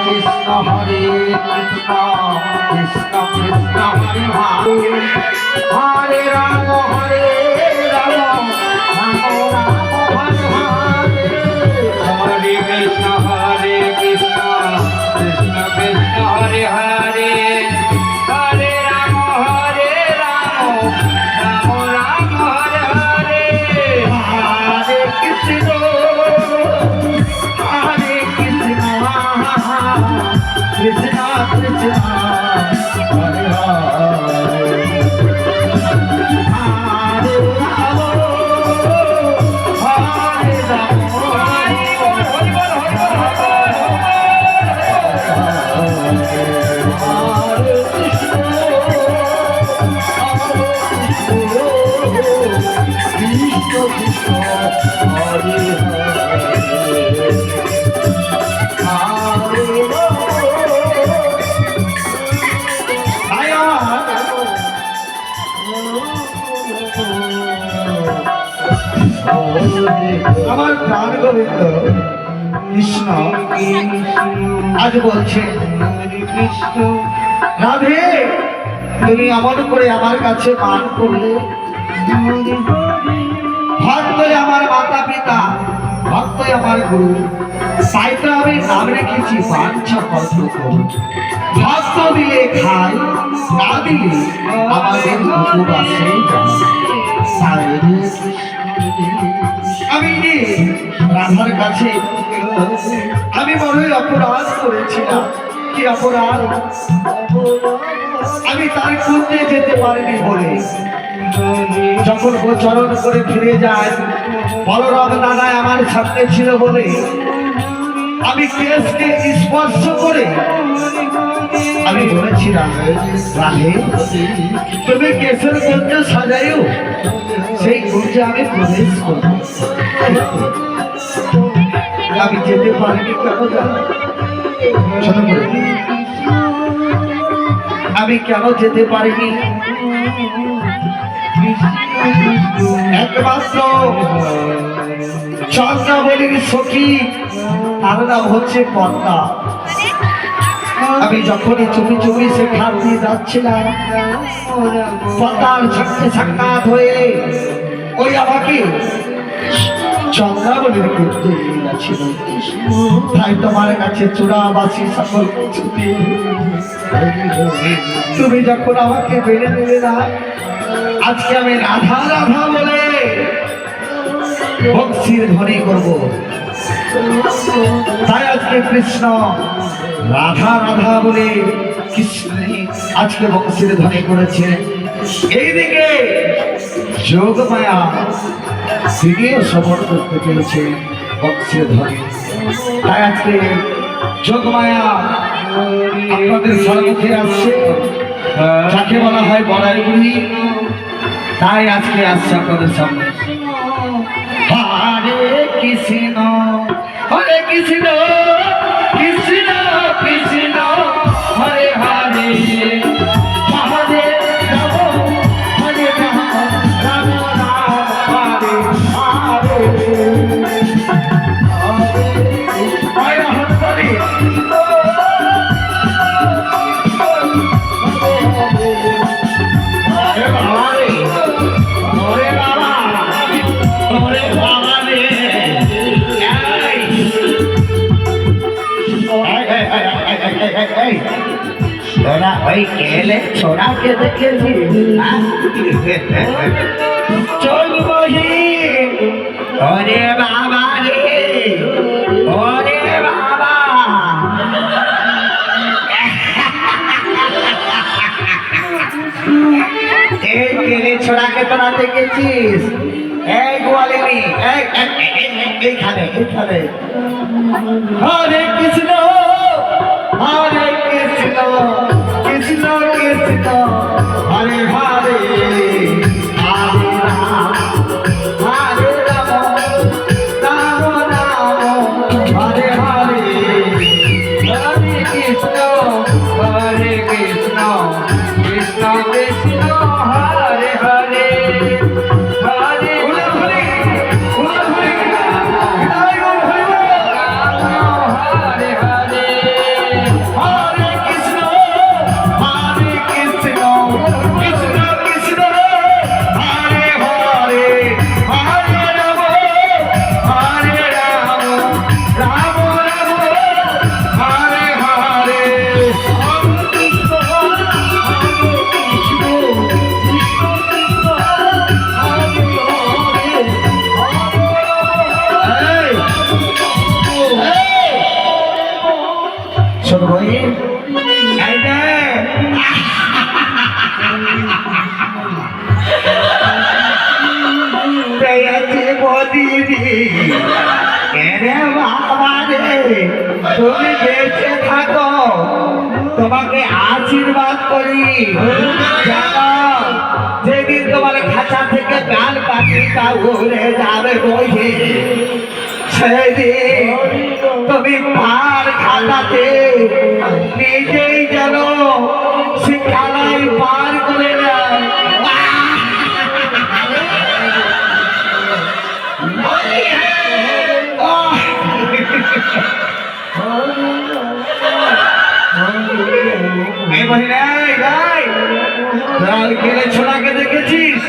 কৃষ্ণ হরে কৃষ্ণ কৃষ্ণ কৃষ্ণ হরে হরে হরে রাম হরে Ram Ram Ram Hare Hare Hare Krishna Krishna Krishna Hare Hare Hare Ram Ram Ram Hare Hare Hare Krishna Krishna Krishna Hare Hare Hare Rama Hare Rama Hare Krishna Krishna Krishna Hare আমার প্রাণ গোবিন্দ কৃষ্ণ আজ বলছে কৃষ্ণ রাধে তুমি এমন করে আমার কাছে মান করলে ভক্তই আমার মাতা পিতা ভক্তই আমার গুরু তাই তো আমি নাম রেখেছি বাঞ্ছা পত্র ভক্ত দিলে খাই না দিলে আমাদের উপবাসে আমি রাধার কাছে আমি বড়ই অপরাধ করেছিলাম কি অপরাধ আমি তার খুঁজতে যেতে পারিনি বলে যখন গোচরণ করে ফিরে যায় বলরাম দাদায় আমার সামনে ছিল বলে আমি কেশকে স্পর্শ করে আমি বলেছিলাম রাধে তুমি কেশের গঞ্জ সাজাইও সেই গঞ্জে আমি প্রবেশ করব আমি যেতে পারিনি কেন জানো আমি কেন যেতে পারিনি একমাত্র চন্দ্রাবলীর সখী তার নাম হচ্ছে পদ্মা আমি যখনই চুপি চুপি সে খাট দিয়ে যাচ্ছিলাম পদ্মার সাথে সাক্ষাৎ হয়ে ওই আমাকে চন্দ্রাবলীর করতে গেছিল তাই তোমার কাছে চূড়াবাসী সকল তুমি যখন আমাকে বেড়ে নেবে না আজকে আমি রাধা রাধা বলে বংশীর ধ্বনি করব তাই আজকে কৃষ্ণ রাধা রাধা বলে কৃষ্ণ আজকে বংশীর ধ্বনি করেছে এইদিকে যোগ মায়া সিনিও সবর করতে পেরেছে বংশীর ধ্বনি তাই আজকে যোগ মায়া আপনাদের সম্মুখে আসছে যাকে বলা হয় বড়াই বুড়ি তাই আজকে আসছে আপনাদের সামনে হরে কৃষ্ণ হরে কৃষ্ণ কৃষ্ণ কৃষ্ণ হরে হরে হরে রাম হরে রাম রাম রাম হরে হরে হরে छोड़ा भाई केले छोड़ा के देखे चल वही अरे बाबा रे अरे बाबा केले छोड़ा के तो ना देखेছিস এই গোয়ালিনী এই খানে হরে কৃষ্ণ হরে কৃষ্ণ কৃষ্ণ কৃষ্ণ হরে হরে হরে রাম হরে রাম রাম রাম হরে হরে হরে কৃষ্ণ কৃষ্ণ কৃষ্ণ হরে হরে গেছে বদিদি এরে বাবা রে তুমি বেঁচে থাকো তোমাকে আশীর্বাদ করি জানো যেদিন তোমার খাঁচা থেকে প্রাণ পাখিটা উড়ে যাবে বইয়ে সেদিন তুমি পার খাতাতে নিজেই যেন শিক্ষালয় পার করে নাও এই মহিলা কেলে ছোড়াকে দেখেছিস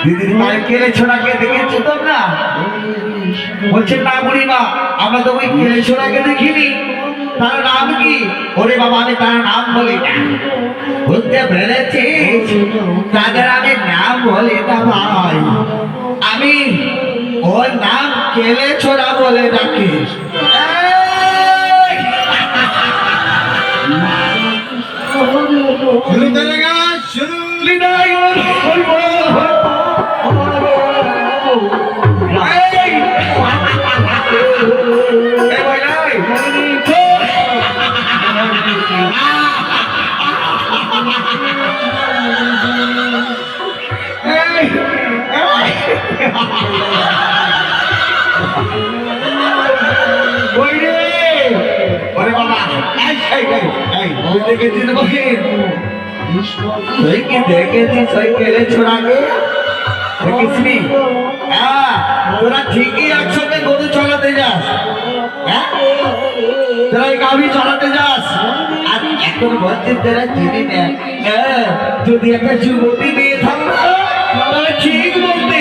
দিদির পায়ে কেলে ছোড়াকে দেখেছি তোমরা বলছে না বুড়িমা আমরা তো ওই কেলে ছোড়াকে দেখিনি তার নাম কি ওরে বাবা আমি তার নাম বলি না বুঝতে পেরেছিস তাদের আমি নাম বলি না ভাই আমি ওর নাম কেলে ছোড়া বলে ডাকি শুরু করেগা শুরু লিদাই তোরা ঠিকই একসঙ্গে গরু চলাতে যাস তোরা গাভী চলাতে যাস আর এখন বলছিস তোরা চিনি না যদি একটা যুবতী মেয়ে থাকতো তাহলে ঠিক বলতে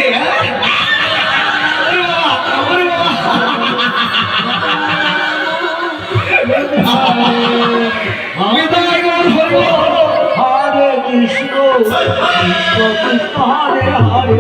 হরে কৃষ্ণ হরে হরে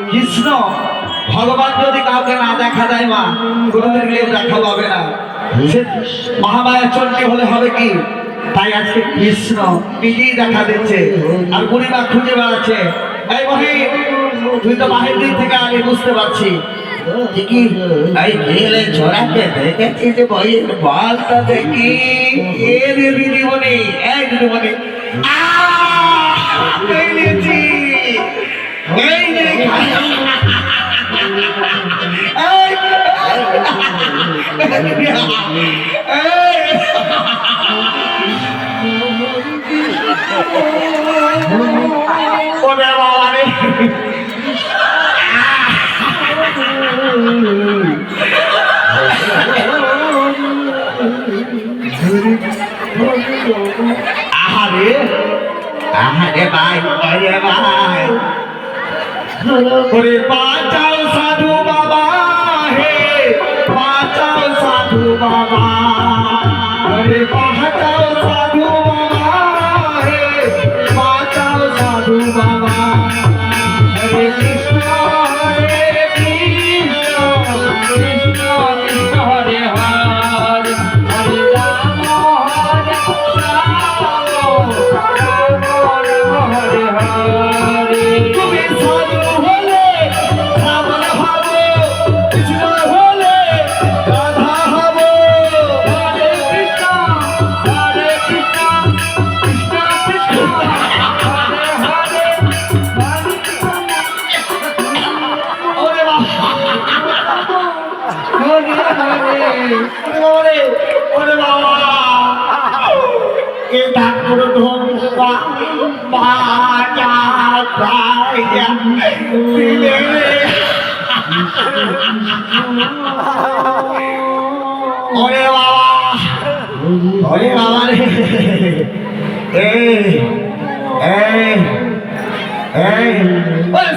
কৃষ্ণ ভগবান যদি কাউকে না দেখা যায় মা কোনোদিন কেউ দেখা পাবে না সে মহামায়া চণ্ডী হলে হবে কি তাই আজকে কৃষ্ণ নিজেই দেখা দিচ্ছে আর বুড়িমা খুঁজে বেড়াচ্ছে এই মহি তুই তো বাহির দিক থেকে আমি বুঝতে পারছি ঠিকই এই গেলে ছোড়াকে দেখেছিস বইয়ের বলটা দেখি এ দিদিমণি এই দিদিমণি আহারে আহারে ভাই আরে ভাই ওরে বাঁচাও সাধু বাবা হে বাঁচাও সাধু বাবা ওরে বাঁচাও সাধু বাবা হে বাঁচাও সাধু বাবা হরে কৃষ্ণ হরে কৃষ্ণ কৃষ্ণ কৃষ্ণ হরে হরে হরে রাম হরে রাম হরে হরে তুমি সাধু হলে রাবণ হব কৃষ্ণ হলে রাধা হব হরে কৃষ্ণ কৃষ্ণ কৃষ্ণ হরে হরে ওরে বাবা ওরে বাবা এ ঠাকুর ধোঁকা বাজা গায়া দিলে ওরে বাবা রে এই ওরে